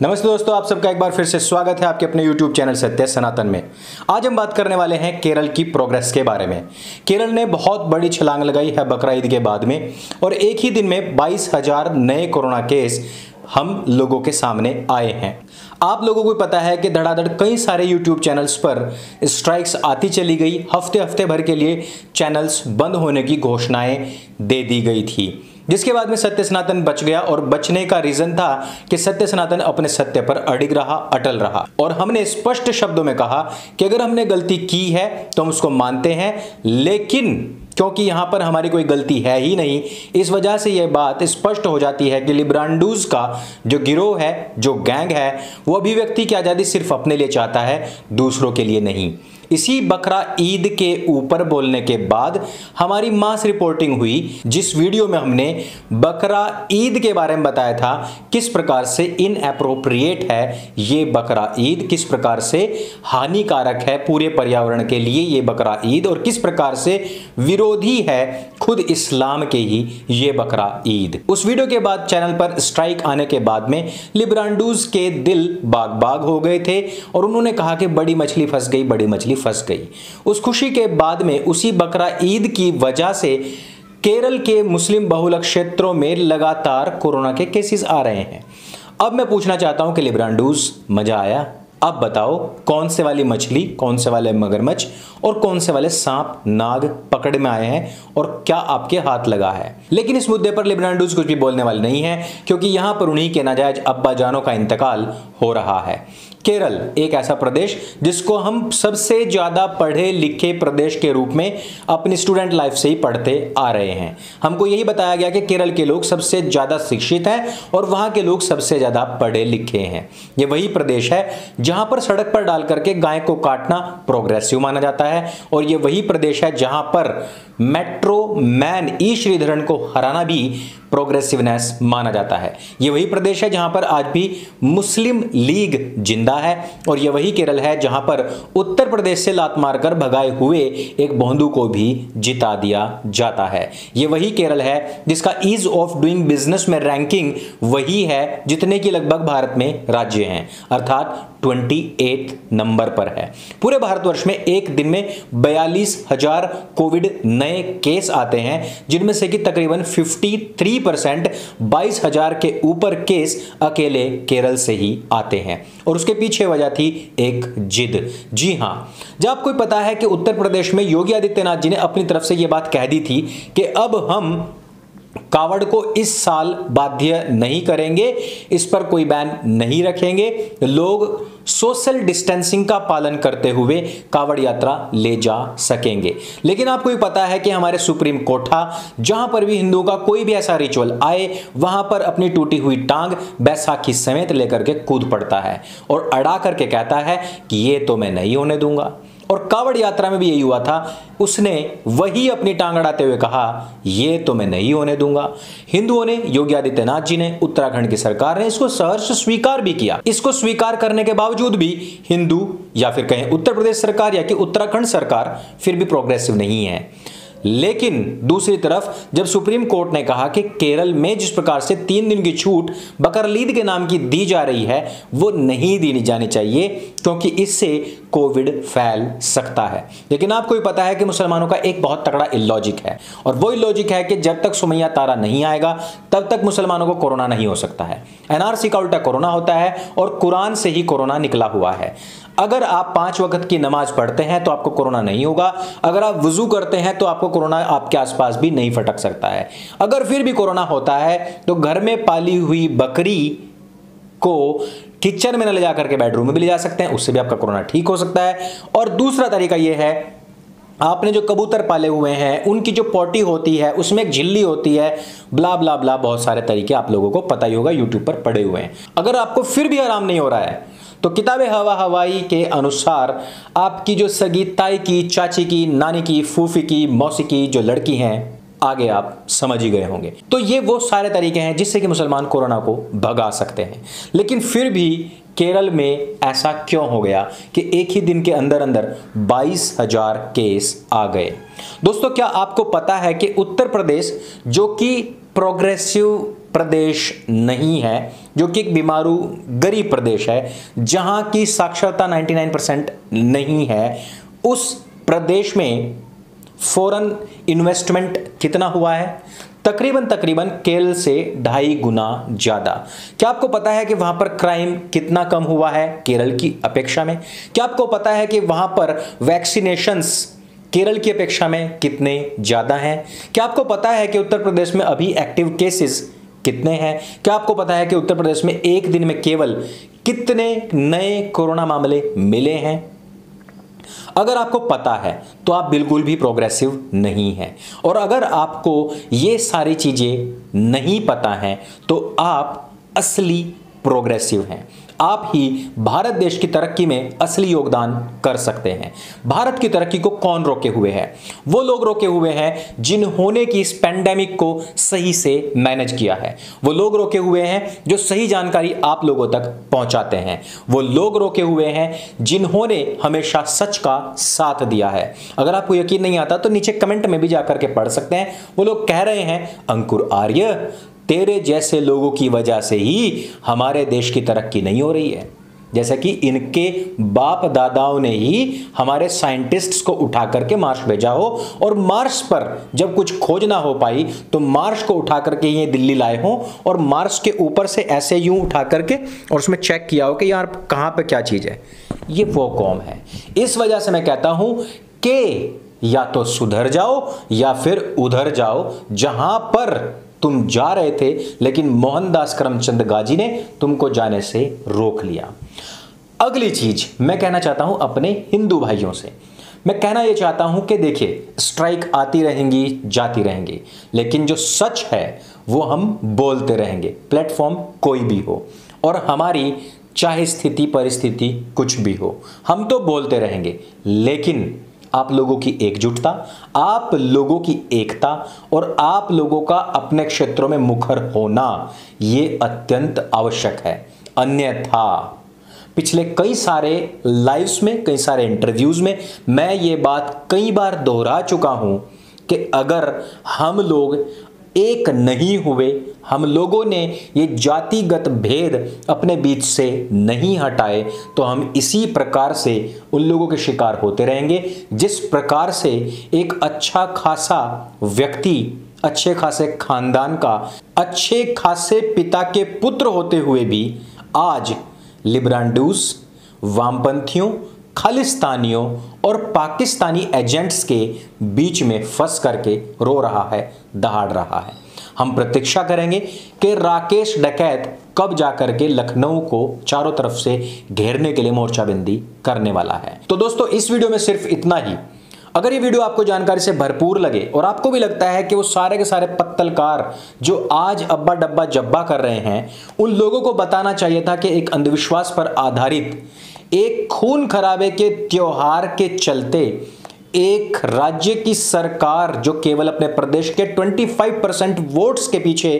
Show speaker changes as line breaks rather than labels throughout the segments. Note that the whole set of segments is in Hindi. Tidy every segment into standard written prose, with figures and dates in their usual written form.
नमस्ते दोस्तों, आप सबका एक बार फिर से स्वागत है आपके अपने YouTube चैनल सत्य सनातन में। आज हम बात करने वाले हैं केरल की प्रोग्रेस के बारे में। केरल ने बहुत बड़ी छलांग लगाई है बकरा ईद के बाद में और एक ही दिन में 22,000 नए कोरोना केस हम लोगों के सामने आए हैं। आप लोगों को पता है कि धड़ाधड़ कई सारे YouTube चैनल्स पर स्ट्राइक्स आती चली गई। हफ्ते भर के लिए चैनल्स बंद होने की घोषणाएं दे दी गई थी, जिसके बाद में सत्य सनातन बच गया। और बचने का रीजन था कि सत्य सनातन अपने सत्य पर अडिग रहा, अटल रहा और हमने स्पष्ट शब्दों में कहा कि अगर हमने गलती की है तो हम उसको मानते हैं, लेकिन क्योंकि यहां पर हमारी कोई गलती है ही नहीं, इस वजह से यह बात स्पष्ट हो जाती है कि लिब्रांडूज का जो गिरोह है, जो गैंग है, वो अभिव्यक्ति की आजादी सिर्फ अपने लिए चाहता है, दूसरों के लिए नहीं। इसी बकरा ईद के ऊपर बोलने के बाद हमारी मास रिपोर्टिंग हुई, जिस वीडियो में हमने बकरा ईद के बारे में बताया था किस प्रकार से इनएप्रोप्रिएट है ये बकरा ईद, किस प्रकार से हानिकारक है पूरे पर्यावरण के लिए ये बकरा ईद और किस प्रकार से विरोधी है खुद इस्लाम के ही ये बकरा ईद। उस वीडियो के बाद चैनल पर स्ट्राइक आने के बाद में लिब्रांडूज के दिल बाग बाग हो गए थे और उन्होंने कहा कि बड़ी मछली फंस गई, बड़ी मछली फंस गई। उस खुशी के बाद में उसी बकरा ईद की वजह से केरल के मुस्लिम बहुल क्षेत्रों में लगातार कोरोना के केसेस आ रहे हैं। अब मैं पूछना चाहता हूं कि लिब्रांडूज, मजा आया? अब बताओ कौन से वाली मछली, कौन से वाले मगरमच्छ और कौन से वाले सांप नाग पकड़ में आए हैं और क्या आपके हाथ लगा है? लेकिन इस मुद्दे पर लिब्रांडूज कुछ भी बोलने वाले नहीं है, क्योंकि यहां पर उन्हीं के नाजायज अब्बाजानों का इंतकाल हो रहा है। केरल एक ऐसा प्रदेश जिसको हम सबसे ज्यादा पढ़े लिखे प्रदेश के रूप में अपनी स्टूडेंट लाइफ से ही पढ़ते आ रहे हैं। हमको यही बताया गया कि केरल के लोग सबसे ज्यादा शिक्षित हैं और वहां के लोग सबसे ज्यादा पढ़े लिखे हैं। ये वही प्रदेश है जहां पर सड़क पर डाल करके गाय को काटना प्रोग्रेसिव माना जाता है और ये वही प्रदेश है जहां पर मेट्रो मैन ई श्रीधरन को हराना भी प्रोग्रेसिवनेस माना जाता है। यह वही प्रदेश है जहां पर आज भी मुस्लिम लीग जिंदा है और यह वही केरल है जहां पर उत्तर प्रदेश से लात मारकर भगाए हुए एक भोंदू को भी जिता दिया जाता है। यह वही केरल है जिसका ईज ऑफ डूइंग बिजनेस में रैंकिंग वही है जितने की लगभग भारत में राज्य हैं, अर्थात 28 नंबर पर है। पूरे भारतवर्ष में एक दिन में 42,000 कोविड नए केस आते हैं, जिनमें से कि तकरीबन 53% 22,000 के ऊपर केस अकेले केरल से ही आते हैं। और उसके पीछे वजह थी एक जिद। जी हां, जब आपको पता है कि उत्तर प्रदेश में योगी आदित्यनाथ जी ने अपनी तरफ से यह बात कह दी थी कि अब हम कावड़ को इस साल बाध्य नहीं करेंगे, इस पर कोई बैन नहीं रखेंगे, लोग सोशल डिस्टेंसिंग का पालन करते हुए कावड़ यात्रा ले जा सकेंगे। लेकिन आपको भी पता है कि हमारे सुप्रीम कोर्टा जहां पर भी हिंदुओं का कोई भी ऐसा रिचुअल आए, वहां पर अपनी टूटी हुई टांग बैसाखी समेत लेकर के कूद पड़ता है और अड़ा करके कहता है कि ये तो मैं नहीं होने दूंगा। और कावड़ यात्रा में भी यही हुआ था, उसने वही अपनी टांग अड़ाते हुए कहा ये तो मैं नहीं होने दूंगा। हिंदुओं ने, योगी आदित्यनाथ जी ने, उत्तराखंड की सरकार ने इसको सहर्ष स्वीकार भी किया। इसको स्वीकार करने के बावजूद भी हिंदू या फिर कहें उत्तर प्रदेश सरकार या कि उत्तराखंड सरकार फिर भी प्रोग्रेसिव नहीं है। लेकिन दूसरी तरफ जब सुप्रीम कोर्ट ने कहा कि केरल में जिस प्रकार से 3 दिन की छूट बकरीद के नाम की दी जा रही है वो नहीं दी जानी चाहिए, क्योंकि इससे कोविड फैल सकता है। लेकिन आपको भी पता है कि मुसलमानों का एक बहुत तगड़ा इलॉजिक है और वो इलॉजिक है कि जब तक सुमैया तारा नहीं आएगा तब तक मुसलमानों को कोरोना नहीं हो सकता है। एनआरसी का उल्टा कोरोना होता है और कुरान से ही कोरोना निकला हुआ है। अगर आप 5 वक्त की नमाज पढ़ते हैं तो आपको कोरोना नहीं होगा, अगर आप वुजू करते हैं तो आपको कोरोना आपके आसपास भी नहीं फटक सकता है। अगर फिर भी कोरोना होता है तो घर में पाली हुई बकरी को किचन में न ले जाकर के बेडरूम में भी ले जा सकते हैं, उससे भी आपका कोरोना ठीक हो सकता है। और दूसरा तरीका यह है, आपने जो कबूतर पाले हुए हैं उनकी जो पोटी होती है उसमें एक झिल्ली होती है, ब्ला ब्ला ब्ला, बहुत सारे तरीके आप लोगों को पता ही होगा, यूट्यूब पर पड़े हुए हैं। अगर आपको फिर भी आराम नहीं हो रहा है तो किताबे हवा हवाई के अनुसार आपकी जो सगी ताई की, चाची की, नानी की, फूफी की, मौसी की जो लड़की हैं, आगे आप समझ ही गए होंगे। तो ये वो सारे तरीके हैं जिससे कि मुसलमान कोरोना को भगा सकते हैं। लेकिन फिर भी केरल में ऐसा क्यों हो गया कि एक ही दिन के अंदर अंदर 22,000 केस आ गए? दोस्तों, क्या आपको पता है कि उत्तर प्रदेश जो कि प्रोग्रेसिव प्रदेश नहीं है, जो कि एक बीमारू गरीब प्रदेश है, जहां की साक्षरता 99% नहीं है, उस प्रदेश में फॉरेन इन्वेस्टमेंट कितना हुआ है? तकरीबन केरल से 2.5 गुना ज्यादा। क्या आपको पता है कि वहां पर क्राइम कितना कम हुआ है केरल की अपेक्षा में? क्या आपको पता है कि वहां पर वैक्सीनेशंस केरल की अपेक्षा में कितने ज्यादा हैं? क्या आपको पता है कि उत्तर प्रदेश में अभी एक्टिव केसेस कितने हैं? क्या आपको पता है कि उत्तर प्रदेश में एक दिन में केवल कितने नए कोरोना मामले मिले हैं? अगर आपको पता है तो आप बिल्कुल भी प्रोग्रेसिव नहीं हैं, और अगर आपको ये सारी चीजें नहीं पता हैं तो आप असली प्रोग्रेसिव हैं। आप ही भारत देश की तरक्की में असली योगदान कर सकते हैं। भारत की तरक्की को कौन रोके हुए है? वो लोग रोके हुए हैं जिन्होंने की इस पेंडेमिक को सही से मैनेज किया है। वो लोग रोके हुए हैं जो सही जानकारी आप लोगों तक पहुंचाते हैं। वो लोग रोके हुए हैं जिन्होंने हमेशा सच का साथ दिया है। अगर आपको यकीन नहीं आता तो नीचे कमेंट में भी जाकर के पढ़ सकते हैं। वो लोग कह रहे हैं, अंकुर आर्य, तेरे जैसे लोगों की वजह से ही हमारे देश की तरक्की नहीं हो रही है। जैसा कि इनके बाप दादाओं ने ही हमारे साइंटिस्ट्स को उठा करके मार्स भेजा हो, और मार्स पर जब कुछ खोज ना हो पाई तो मार्स को उठा करके ये दिल्ली लाए हो, और मार्स के ऊपर से ऐसे यूं उठा करके और उसमें चेक किया हो कि यार कहां पे क्या चीज है। ये वो कौम है। इस वजह से मैं कहता हूं कि या तो सुधर जाओ या फिर उधर जाओ जहां पर तुम जा रहे थे, लेकिन मोहनदास करमचंद गांधी ने तुमको जाने से रोक लिया। अगली चीज मैं कहना चाहता हूं अपने हिंदू भाइयों से। मैं कहना यह चाहता हूं कि देखिए, स्ट्राइक आती रहेंगी, जाती रहेंगी, लेकिन जो सच है वो हम बोलते रहेंगे, प्लेटफॉर्म कोई भी हो, और हमारी चाहे स्थिति परिस्थिति कुछ भी हो, हम तो बोलते रहेंगे। लेकिन आप लोगों की एकजुटता, आप लोगों की एकता और आप लोगों का अपने क्षेत्रों में मुखर होना, ये अत्यंत आवश्यक है। अन्यथा पिछले कई सारे लाइव्स में, कई सारे इंटरव्यूज में मैं ये बात कई बार दोहरा चुका हूं कि अगर हम लोग एक नहीं हुए, हम लोगों ने ये जातिगत भेद अपने बीच से नहीं हटाए, तो हम इसी प्रकार से उन लोगों के शिकार होते रहेंगे जिस प्रकार से एक अच्छा खासा व्यक्ति, अच्छे खासे खानदान का, अच्छे खासे पिता के पुत्र होते हुए भी आज लिब्रांडूस, वामपंथियों, खालिस्तानियों और पाकिस्तानी एजेंट्स के बीच में फंस करके रो रहा है, दहाड़ रहा है। हम प्रतीक्षा करेंगे कि राकेश डकैत कब जाकर के लखनऊ को चारों तरफ से घेरने के लिए मोर्चाबंदी करने वाला है। तो दोस्तों, इस वीडियो में सिर्फ इतना ही। अगर ये वीडियो आपको जानकारी से भरपूर लगे और आपको भी लगता है कि वो सारे के सारे पत्तलकार जो आज अब्बा डब्बा जब्बा कर रहे हैं, उन लोगों को बताना चाहिए था कि एक अंधविश्वास पर आधारित एक खून खराबे के त्योहार के चलते एक राज्य की सरकार जो केवल अपने प्रदेश के 25% वोट्स के पीछे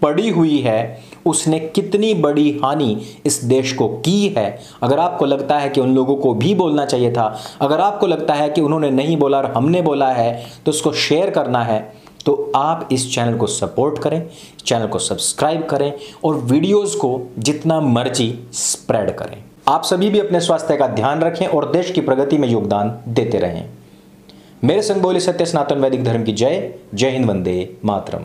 पड़ी हुई है, उसने कितनी बड़ी हानि इस देश को की है। अगर आपको लगता है कि उन लोगों को भी बोलना चाहिए था, अगर आपको लगता है कि उन्होंने नहीं बोला और हमने बोला है, तो उसको शेयर करना है, तो आप इस चैनल को सपोर्ट करें, चैनल को सब्सक्राइब करें और वीडियोस को जितना मर्जी स्प्रेड करें। आप सभी भी अपने स्वास्थ्य का ध्यान रखें और देश की प्रगति में योगदान देते रहें। मेरे संग बोले सत्य सनातन वैदिक धर्म की जय। जय हिंद, वंदे मातरम।